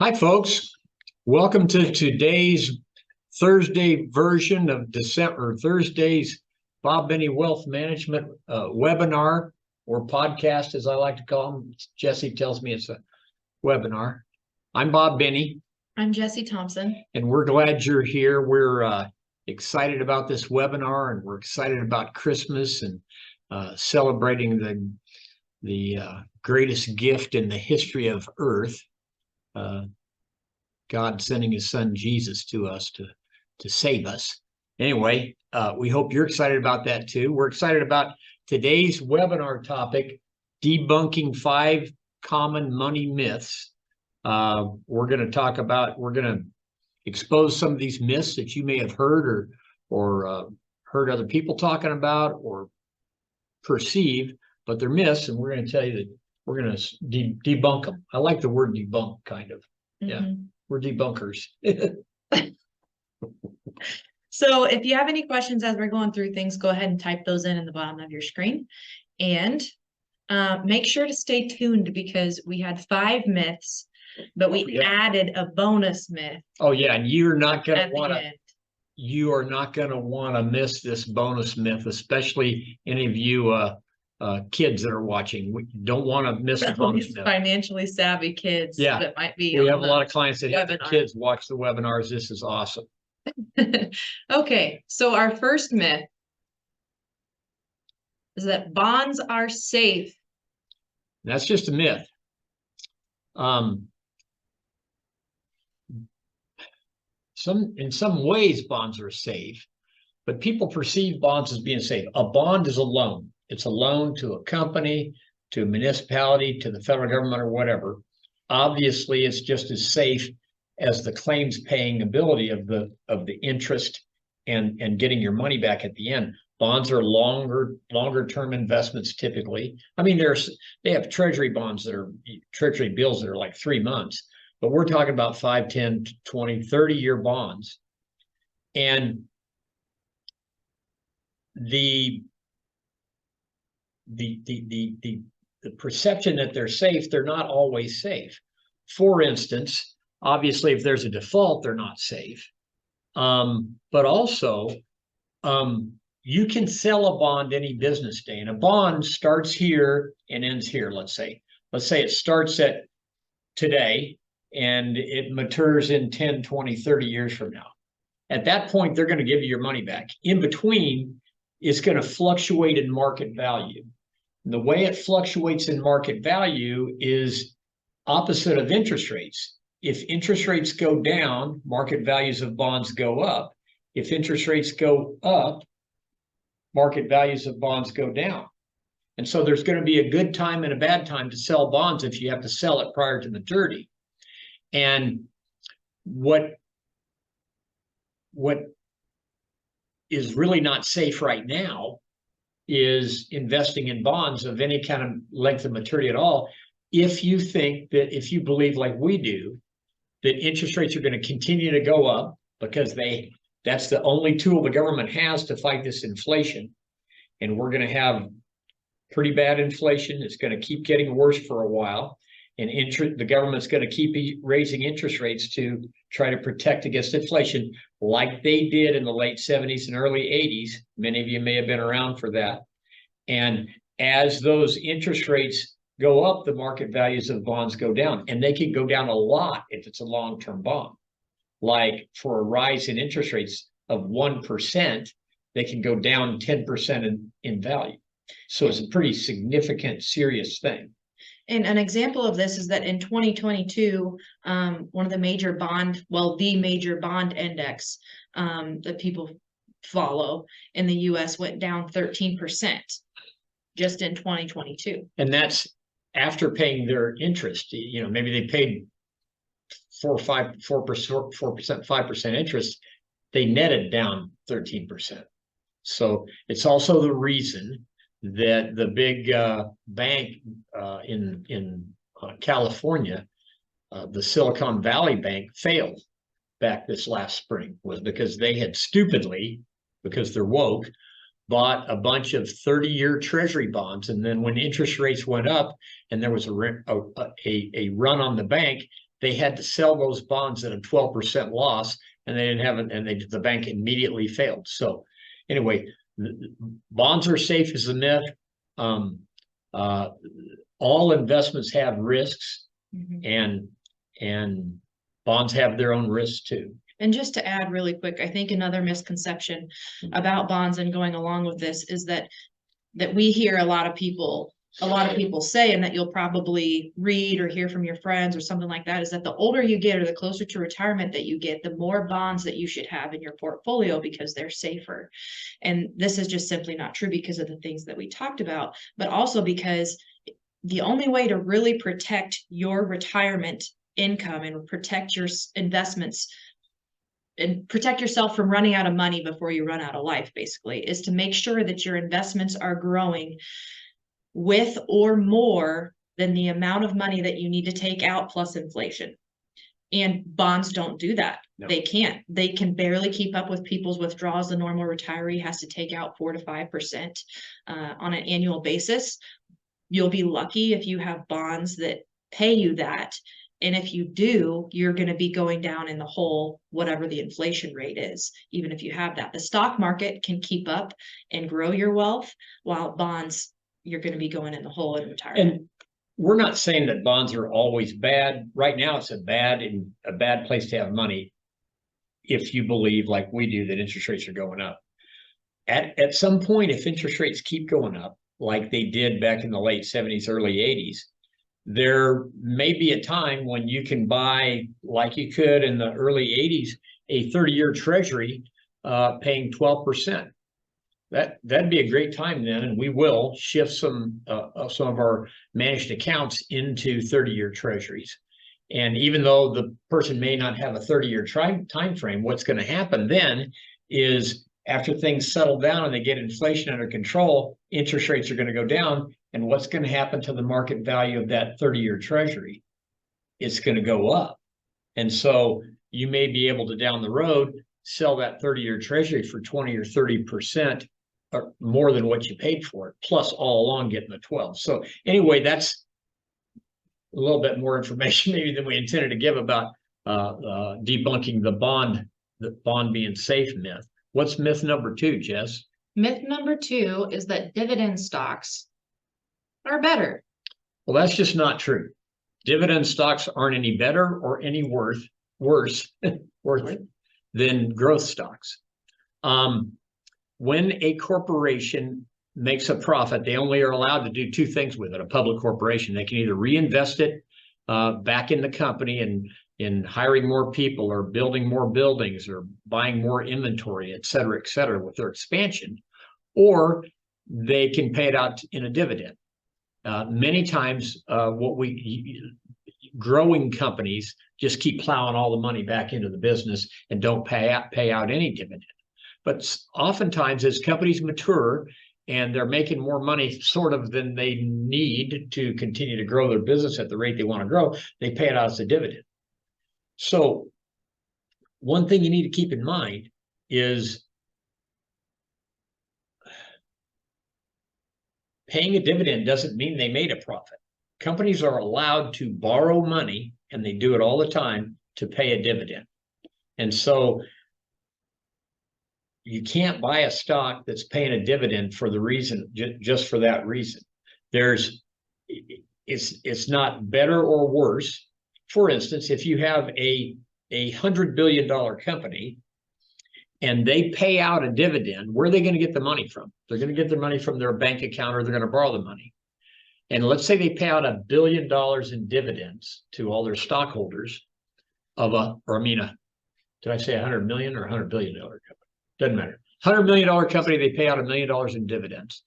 Hi, folks. Welcome to today's Thursday version of Thursday's Bob Benny Wealth Management webinar or podcast, as I like to call them. Jesse tells me it's a webinar. I'm Bob Benny. I'm Jesse Thompson. And we're glad you're here. We're excited about this webinar, and we're excited about Christmas and celebrating the greatest gift in the history of Earth. God sending his son Jesus to us to save us. Anyway, we hope you're excited about that too. We're excited about today's webinar topic, debunking 5 common money myths. We're going to expose some of these myths that you may have heard or heard other people talking about or perceive, but they're myths, and we're going to tell you that we're going to debunk them. I like the word debunk, kind of. Yeah. Mm-hmm. We're debunkers. So if you have any questions as we're going through things, go ahead and type those in the bottom of your screen. And make sure to stay tuned, because we had 5 myths, but we added a bonus myth. Oh, yeah. And you're not going to want to. You are not going to want to miss this bonus myth, especially any of you kids that are watching. We don't want to miss the bonus myth. Financially savvy kids. Yeah, that might be. We have a lot of clients that have their kids watch the webinars. This is awesome. Okay, so our first myth is that bonds are safe. That's just a myth. In some ways, bonds are safe, but people perceive bonds as being safe. A bond is a loan. It's a loan to a company, to a municipality, to the federal government, or whatever. Obviously, it's just as safe as the claims paying ability of the interest and getting your money back at the end. Bonds are longer term investments typically. I mean, they have treasury bonds that are treasury bills that are like 3 months, but we're talking about 5, 10, 20, 30-year bonds. And the perception that they're safe, they're not always safe. For instance, obviously, if there's a default, they're not safe. But also, you can sell a bond any business day, and a bond starts here and ends here. Let's say it starts at today and it matures in 10, 20, 30 years from now. At that point, they're going to give you your money back. In between, it's going to fluctuate in market value. And the way it fluctuates in market value is opposite of interest rates. If interest rates go down, market values of bonds go up. If interest rates go up, market values of bonds go down. And so there's going to be a good time and a bad time to sell bonds if you have to sell it prior to maturity. And what is really not safe right now is investing in bonds of any kind of length of maturity at all. If you believe like we do, that interest rates are going to continue to go up because that's the only tool the government has to fight this inflation. And we're going to have pretty bad inflation. It's going to keep getting worse for a while. And the government's going to keep raising interest rates to try to protect against inflation, like they did in the late 70s and early 80s. Many of you may have been around for that. And as those interest rates go up, the market values of bonds go down. And they can go down a lot if it's a long-term bond. Like for a rise in interest rates of 1%, they can go down 10% in value. So it's a pretty significant, serious thing. And an example of this is that in 2022, one of the major the major bond index that people follow in the U.S. went down 13% just in 2022. And that's after paying their interest. You know, maybe they paid 4%, 5% interest. They netted down 13%. So it's also the reason that the big bank in California, the Silicon Valley Bank, failed back this last spring, was because they had stupidly, because they're woke, bought a bunch of 30-year treasury bonds. And then when interest rates went up and there was a run on the bank, they had to sell those bonds at a 12% loss, and they didn't have it, and the bank immediately failed. So anyway, bonds are safe as a myth. All investments have risks, and bonds have their own risks too. And just to add really quick, I think another misconception about bonds and going along with this is that we hear a lot of people say, and that you'll probably read or hear from your friends or something like that, is that the older you get or the closer to retirement that you get, the more bonds that you should have in your portfolio because they're safer. And this is just simply not true because of the things that we talked about, but also because the only way to really protect your retirement income and protect your investments and protect yourself from running out of money before you run out of life, basically, is to make sure that your investments are growing with or more than the amount of money that you need to take out plus inflation. And bonds don't do that. No. They can't. They can barely keep up with people's withdrawals. The normal retiree has to take out 4 to 5% on an annual basis. You'll be lucky if you have bonds that pay you that. And if you do, you're going to be going down in the hole, whatever the inflation rate is, even if you have that. The stock market can keep up and grow your wealth, while bonds, you're going to be going in the hole in retirement. And we're not saying that bonds are always bad. Right now, it's a bad place to have money if you believe, like we do, that interest rates are going up. At some point, if interest rates keep going up, like they did back in the late 70s, early 80s, there may be a time when you can buy, like you could in the early 80s, a 30-year treasury paying 12%. That'd be a great time then, and we will shift some of our managed accounts into 30-year treasuries. And even though the person may not have a 30-year time frame, what's going to happen then is, after things settle down and they get inflation under control, interest rates are going to go down. And what's going to happen to the market value of that 30-year treasury? It's going to go up. And so you may be able to, down the road, sell that 30-year treasury for 20 or 30% or more than what you paid for it, plus all along getting the 12. So anyway, that's a little bit more information maybe than we intended to give about debunking the bond being safe myth. What's myth number 2, Jess? Myth number 2 is that dividend stocks are better. Well, that's just not true. Dividend stocks aren't any better or any worse than growth stocks. When a corporation makes a profit, they only are allowed to do 2 things with it. A public corporation, they can either reinvest it back in the company and in hiring more people or building more buildings or buying more inventory, et cetera, with their expansion, or they can pay it out in a dividend. Many times, growing companies just keep plowing all the money back into the business and don't pay out any dividend. But oftentimes, as companies mature and they're making more money sort of than they need to continue to grow their business at the rate they want to grow, they pay it out as a dividend. So one thing you need to keep in mind is paying a dividend doesn't mean they made a profit. Companies are allowed to borrow money, and they do it all the time, to pay a dividend. And so you can't buy a stock that's paying a dividend for the reason, just for that reason. It's not better or worse. For instance, if you have a $100 billion company and they pay out a dividend, where are they going to get the money from? They're going to get their money from their bank account, or they're going to borrow the money. And let's say they pay out $1 billion in dividends to all their stockholders did I say 100 million or $100 billion company? Doesn't matter. $100 million company, they pay out $1 million in dividends.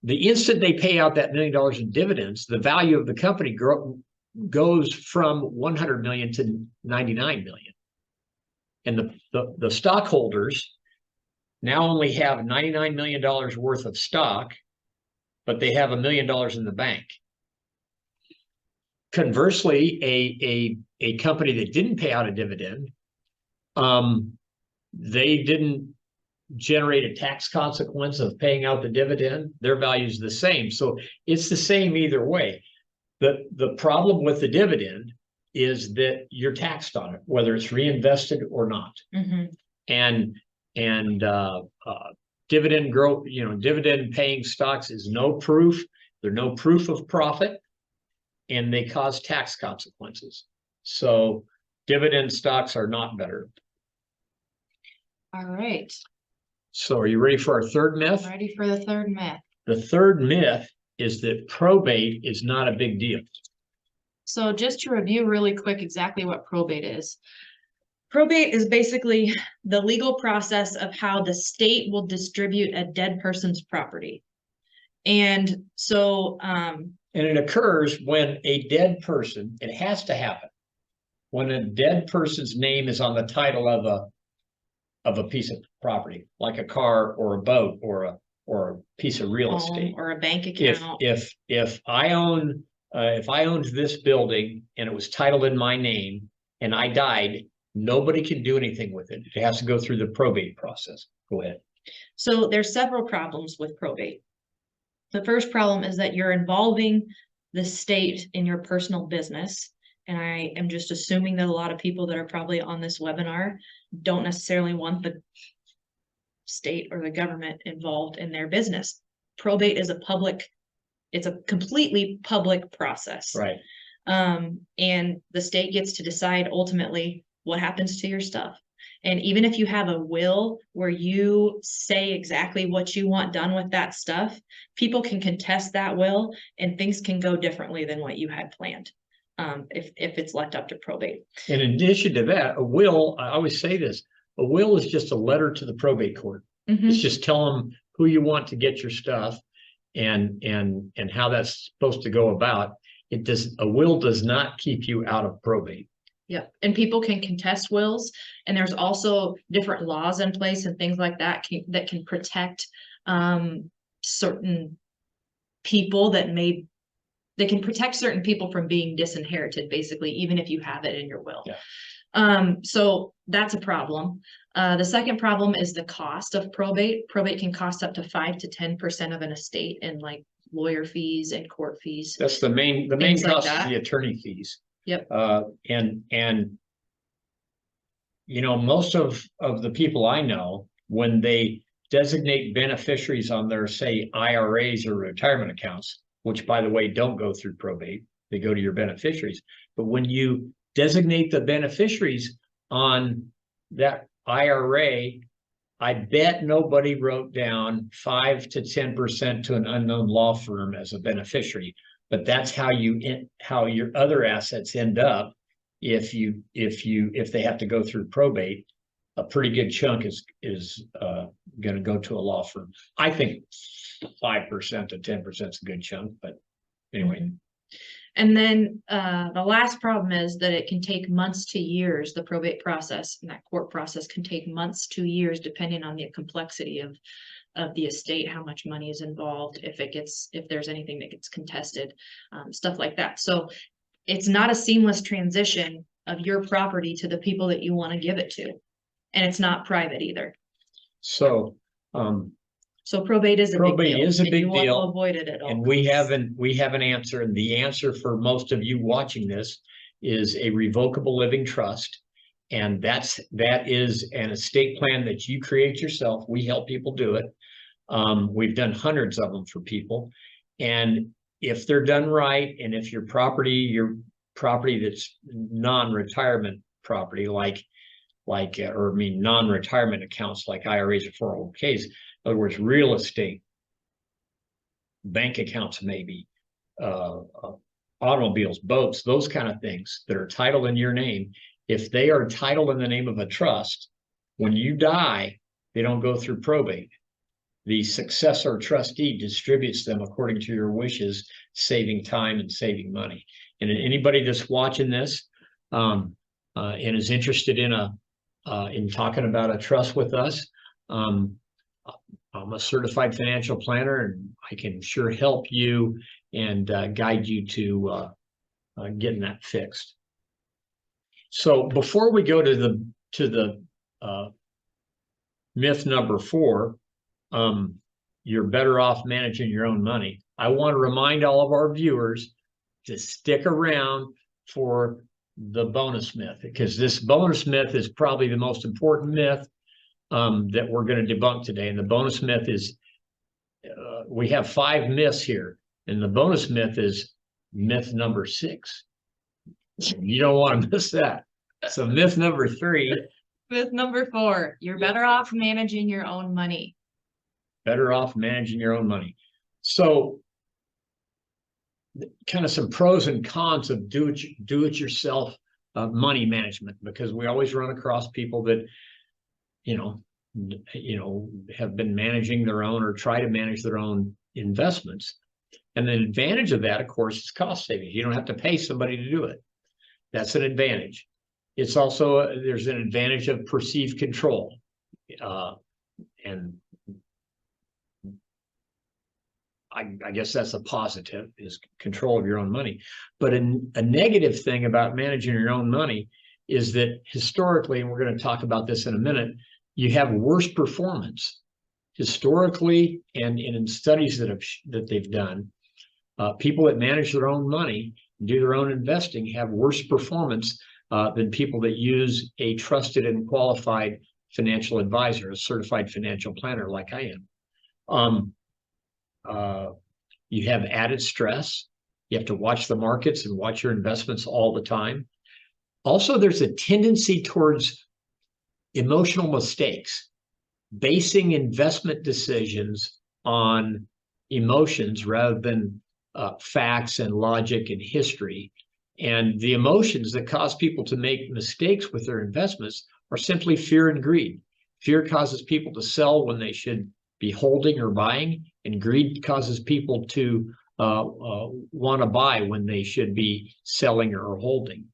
The instant they pay out that $1 million in dividends, the value of the company goes from 100 million to 99 million. And the stockholders now only have $99 million worth of stock, but they have $1 million in the bank. Conversely, a company that didn't pay out a dividend, they didn't generate a tax consequence of paying out the dividend. Their value is the same. So it's the same either way. The problem with the dividend is that you're taxed on it, whether it's reinvested or not. Mhm. And dividend growth, dividend paying stocks is no proof. They're no proof of profit, and they cause tax consequences. So dividend stocks are not better. All right, So are you ready for our third myth? ready for the third myth. The third myth is that probate is not a big deal. So just to review really quick exactly what probate is. Probate is basically the legal process of how the state will distribute a dead person's property. And so, And it occurs when a dead person, it has to happen, when a dead person's name is on the title of a piece of property, like a car or a boat or a piece of real estate. or a bank If account. if I owned this building and it was titled in my name and I died, nobody can do anything with it. It has to go through the probate process. Go ahead. So there's several problems with probate. The first problem is that you're involving the state in your personal business. And I am just assuming that a lot of people that are probably on this webinar don't necessarily want the state or the government involved in their business. Probate is it's a completely public process. Right. And the state gets to decide ultimately what happens to your stuff. And even if you have a will where you say exactly what you want done with that stuff, people can contest that will and things can go differently than what you had planned. If it's left up to probate. In addition to that, a will, I always say this, a will is just a letter to the probate court. Mhm. It's just tell them who you want to get your stuff and how that's supposed to go about. A will does not keep you out of probate. Yep. And people can contest wills, and there's also different laws in place and things like that that can protect certain people they can protect certain people from being disinherited, basically, even if you have it in your will. Yeah. So that's a problem. The second problem is the cost of probate. Probate can cost up to 5 to 10% of an estate in like lawyer fees and court fees. That's the main Things like cost is that. the attorney fees. Yep. And most of the people I know, when they designate beneficiaries on their, say, IRAs or retirement accounts, which by the way, don't go through probate, they go to your beneficiaries. But when you designate the beneficiaries on that IRA, I bet nobody wrote down 5 to 10% to an unknown law firm as a beneficiary. But that's how your other assets end up if they have to go through probate. A pretty good chunk is going to go to a law firm. I think 5% to 10% is a good chunk, but anyway. And then the last problem is that it can take months to years. The probate process and that court process can take months to years, depending on the complexity of the estate, how much money is involved, if there's anything that gets contested, stuff like that. So it's not a seamless transition of your property to the people that you want to give it to. And it's not private either. So probate is a big deal. Is a big you want deal. to avoid it at all. And we have an answer. And the answer for most of you watching this is a revocable living trust. And that is an estate plan that you create yourself. We help people do it. We've done hundreds of them for people. And if they're done right, and if your property that's non-retirement property, non-retirement accounts like IRAs or 401ks, in other words, real estate, bank accounts, maybe, automobiles, boats, those kind of things that are titled in your name. If they are titled in the name of a trust, when you die, they don't go through probate. The successor trustee distributes them according to your wishes, saving time and saving money. And anybody that's watching this and is interested in talking about a trust with us, I'm a certified financial planner, and I can sure help you and guide you to getting that fixed. So before we go to the myth number 4, you're better off managing your own money, I want to remind all of our viewers to stick around for the bonus myth, because this bonus myth is probably the most important myth that we're going to debunk today. And the bonus myth is, we have 5 myths here, and the bonus myth is myth number 6. You don't want to miss that. So myth number 3. Myth number 4, you're better off managing your own money. Better off managing your own money. So kind of some pros and cons of do it yourself money management, because we always run across people that, have been managing their own or try to manage their own investments. And the advantage of that, of course, is cost savings. You don't have to pay somebody to do it. That's an advantage. It's also, there's an advantage of perceived control. And I guess that's a positive, is control of your own money. But a negative thing about managing your own money is that historically, and we're going to talk about this in a minute, you have worse performance historically, and in studies that they've done. People that manage their own money, do their own investing, have worse performance than people that use a trusted and qualified financial advisor, a certified financial planner like I am. You have added stress. You have to watch the markets and watch your investments all the time. Also, there's a tendency towards emotional mistakes, basing investment decisions on emotions rather than facts and logic and history. And the emotions that cause people to make mistakes with their investments are simply fear and greed. Fear causes people to sell when they should be holding or buying, and greed causes people to want to buy when they should be selling or holding.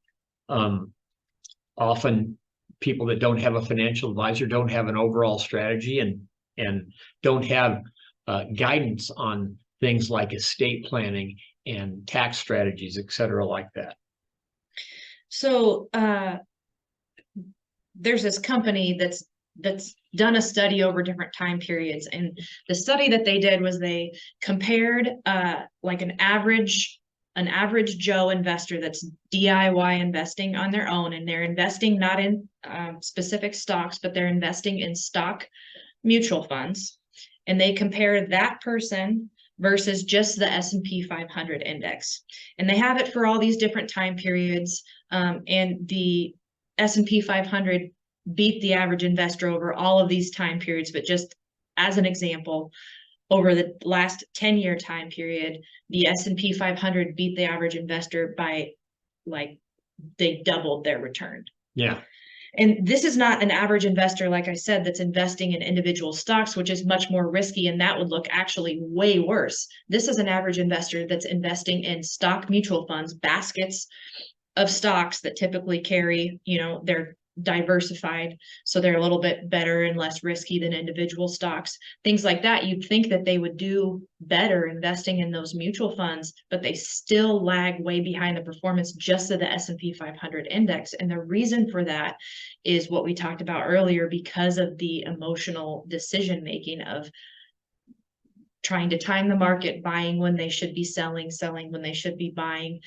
Often people that don't have a financial advisor don't have an overall strategy and don't have guidance on things like estate planning and tax strategies, et cetera, like that. So there's this company that's done a study over different time periods, and the study that they did was they compared like an average Joe investor that's DIY investing on their own, and they're investing not in specific stocks, but they're investing in stock mutual funds, and they compare that person versus just the S&P 500 index, and they have it for all these different time periods, and the S&P 500 beat the average investor over all of these time periods. But just as an example, over the last 10-year time period, the S&P 500 beat the average investor by, like, they doubled their return. Yeah. And this is not an average investor, like I said, that's investing in individual stocks, which is much more risky, and that would look actually way worse. This is an average investor that's investing in stock mutual funds, baskets of stocks that typically carry, they're diversified, so they're a little bit better and less risky than individual stocks, things like that. You'd think that they would do better investing in those mutual funds, but they still lag way behind the performance just of the S&P 500 index. And the reason for that is what we talked about earlier, because of the emotional decision making of trying to time the market, buying when they should be selling when they should be buying,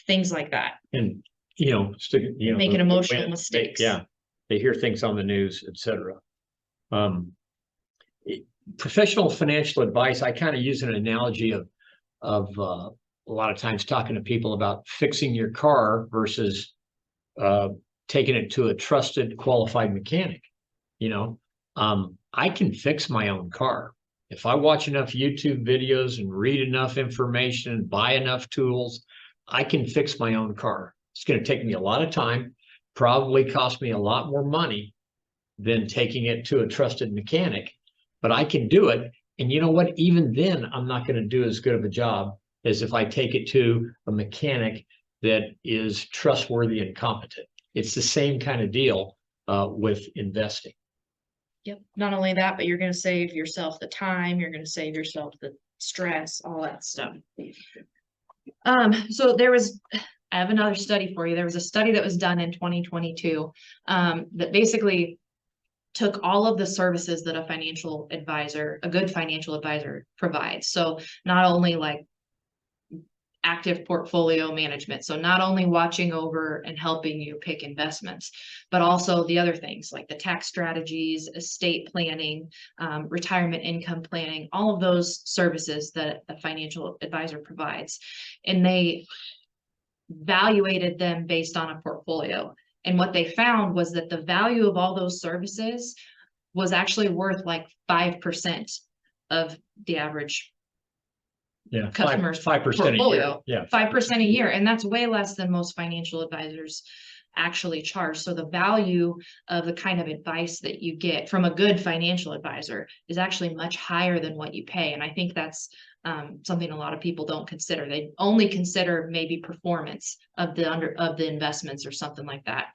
things like that. And making emotional mistakes. They hear things on the news, etc. Professional financial advice, I kind of use an analogy of a lot of times talking to people about fixing your car versus taking it to a trusted, qualified mechanic. I can fix my own car if I watch enough YouTube videos and read enough information and buy enough tools. I can fix my own car. It's going to take me a lot of time, probably cost me a lot more money than taking it to a trusted mechanic, but I can do it. And you know what? Even then, I'm not going to do as good of a job as if I take it to a mechanic that is trustworthy and competent. It's the same kind of deal with investing. Yep. Not only that, but you're going to save yourself the time, you're going to save yourself the stress, all that stuff. So I have another study for you. There was a study that was done in 2022 that basically took all of the services that a good financial advisor provides. So not only like active portfolio management. So not only watching over and helping you pick investments, but also the other things like the tax strategies, estate planning, retirement income planning, all of those services that a financial advisor provides. And they evaluated them based on a portfolio. And what they found was that the value of all those services was actually worth like 5% of the average customer's 5% portfolio. a year. Yeah, 5% a year. And that's way less than most financial advisors actually charge. So the value of the kind of advice that you get from a good financial advisor is actually much higher than what you pay. And I think that's something a lot of people don't consider. They only consider maybe performance of the investments or something like that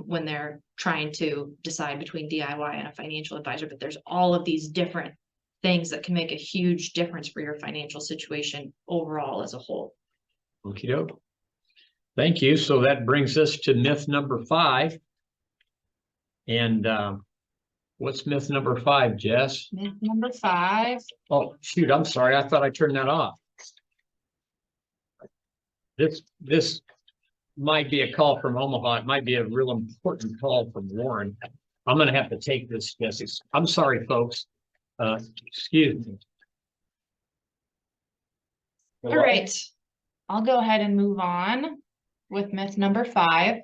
when they're trying to decide between DIY and a financial advisor. But there's all of these different things that can make a huge difference for your financial situation overall as a whole. Okie doke. Thank you. So that brings us to myth number 5. And what's myth number 5, Jess? Myth number 5. Oh, shoot, I'm sorry. I thought I turned that off. This might be a call from Omaha. It might be a real important call from Warren. I'm going to have to take this, Jesse. I'm sorry, folks. Excuse me. All right. I'll go ahead and move on with myth number 5.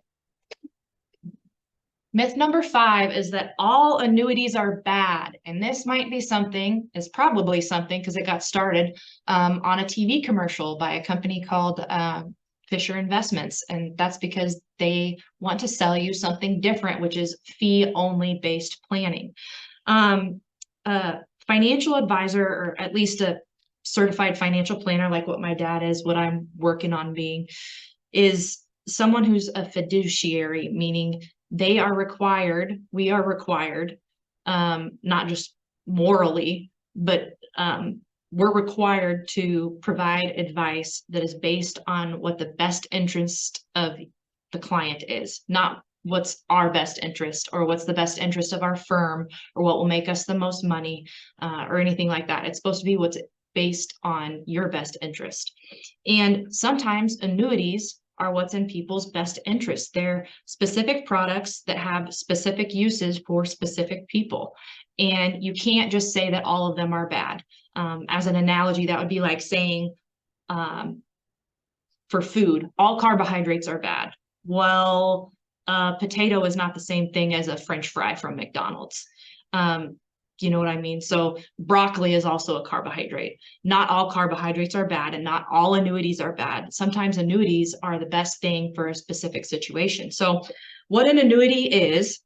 Myth number 5 is that all annuities are bad. And this might be something, is probably something because it got started on a TV commercial by a company called Kestra Investments. And that's because they want to sell you something different, which is fee-only based planning. Financial advisor, or at least a certified financial planner, like what my dad is, what I'm working on being, is someone who's a fiduciary, meaning we are required, not just morally, but we're required to provide advice that is based on what the best interest of the client is, not what's our best interest or what's the best interest of our firm or what will make us the most money or anything like that. It's supposed to be what's based on your best interest. And sometimes annuities are what's in people's best interest. They're specific products that have specific uses for specific people. And you can't just say that all of them are bad. As an analogy, that would be like saying for food, all carbohydrates are bad. Well, potato is not the same thing as a French fry from McDonald's. You know what I mean? So broccoli is also a carbohydrate. Not all carbohydrates are bad and not all annuities are bad. Sometimes annuities are the best thing for a specific situation. So what an annuity is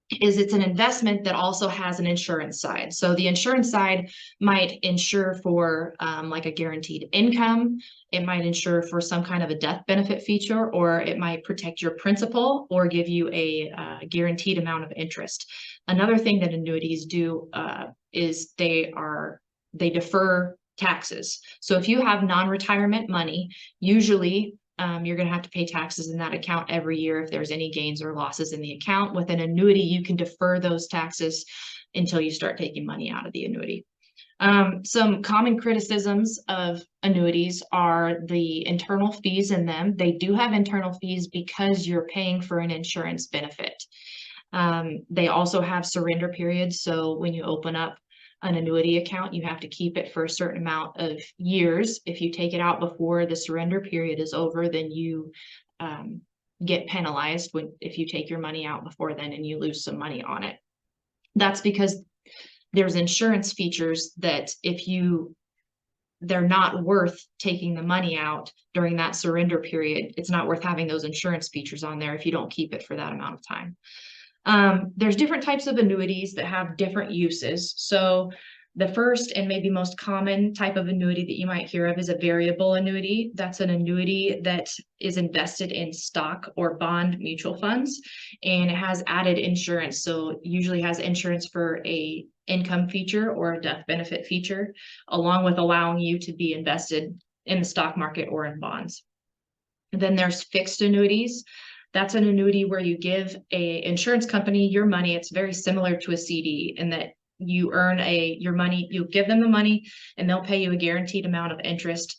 it's an investment that also has an insurance side. So the insurance side might insure for like a guaranteed income. It might insure for some kind of a death benefit feature, or it might protect your principal or give you a guaranteed amount of interest. Another thing that annuities do is they defer taxes. So if you have non-retirement money, usually you're going to have to pay taxes in that account every year if there's any gains or losses in the account. With an annuity, you can defer those taxes until you start taking money out of the annuity. Some common criticisms of annuities are the internal fees in them. They do have internal fees because you're paying for an insurance benefit. They also have surrender periods. So when you open up an annuity account, you have to keep it for a certain amount of years. If you take it out before the surrender period is over, then you get penalized if you take your money out before then and you lose some money on it. That's because there's insurance features that they're not worth taking the money out during that surrender period. It's not worth having those insurance features on there if you don't keep it for that amount of time. There's different types of annuities that have different uses. So the first and maybe most common type of annuity that you might hear of is a variable annuity. That's an annuity that is invested in stock or bond mutual funds, and it has added insurance. So it usually has insurance for a income feature or a death benefit feature, along with allowing you to be invested in the stock market or in bonds. And then there's fixed annuities. That's an annuity where you give an insurance company your money. It's very similar to a CD in that you earn your money, you give them the money and they'll pay you a guaranteed amount of interest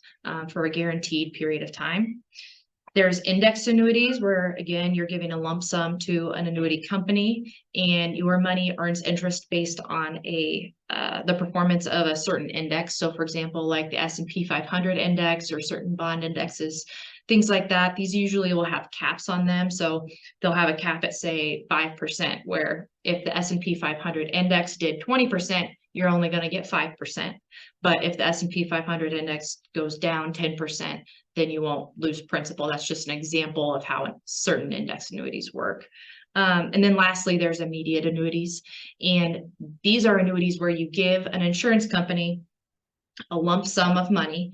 for a guaranteed period of time. There's indexed annuities where, again, you're giving a lump sum to an annuity company and your money earns interest based on the performance of a certain index. So for example, like the S&P 500 index or certain bond indexes, things like that. These usually will have caps on them. So they'll have a cap at say 5%, where if the S&P 500 index did 20%, you're only going to get 5%. But if the S&P 500 index goes down 10%, then you won't lose principal. That's just an example of how certain index annuities work. And then lastly, there's immediate annuities. And these are annuities where you give an insurance company a lump sum of money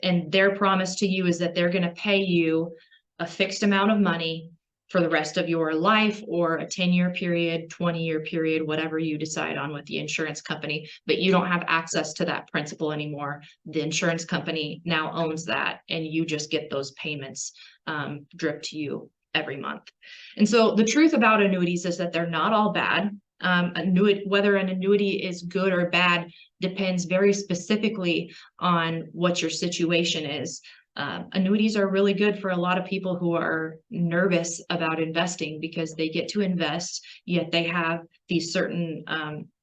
and their promise to you is that they're going to pay you a fixed amount of money for the rest of your life, or a 10-year period, 20-year period, whatever you decide on with the insurance company, but you don't have access to that principal anymore. The insurance company now owns that, and you just get those payments drip to you every month. And so the truth about annuities is that they're not all bad. Whether an annuity is good or bad depends very specifically on what your situation is. Annuities are really good for a lot of people who are nervous about investing because they get to invest, yet they have these certain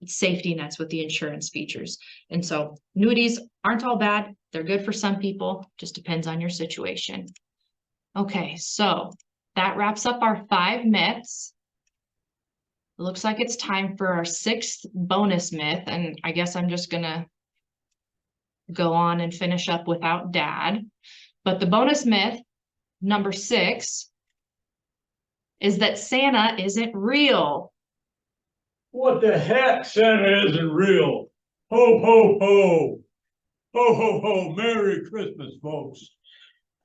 safety nets with the insurance features. And so annuities aren't all bad. They're good for some people, just depends on your situation. Okay, so that wraps up our 5 myths. It looks like it's time for our 6th bonus myth, and I guess I'm just gonna go on and finish up without Dad. But the bonus myth, number 6, is that Santa isn't real. What the heck? Santa isn't real. Ho, ho, ho. Ho, ho, ho. Merry Christmas, folks.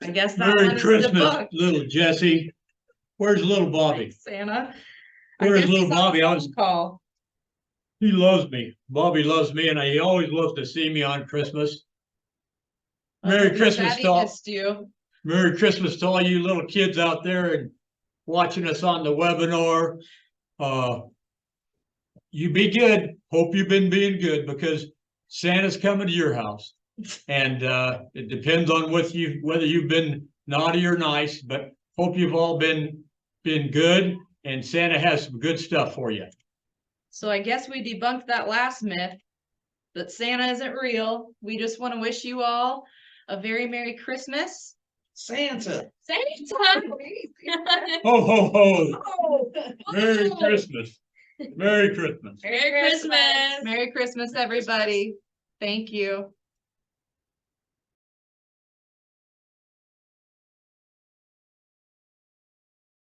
I guess that Merry one is Christmas, debunked. little Jesse. Where's little Bobby? Santa. Where's little Bobby? Call. He loves me. Bobby loves me, and he always loves to see me on Christmas. Merry Christmas to all. Merry Christmas to all you little kids out there and watching us on the webinar. You be good. Hope you've been being good, because Santa's coming to your house. And it depends on whether you've been naughty or nice, but hope you've all been good, and Santa has some good stuff for you. So I guess we debunked that last myth, that Santa isn't real. We just want to wish you all a very Merry Christmas. Santa. Ho, ho, ho. Merry Christmas. Merry Christmas. Merry Christmas. Merry Christmas, everybody. Thank you.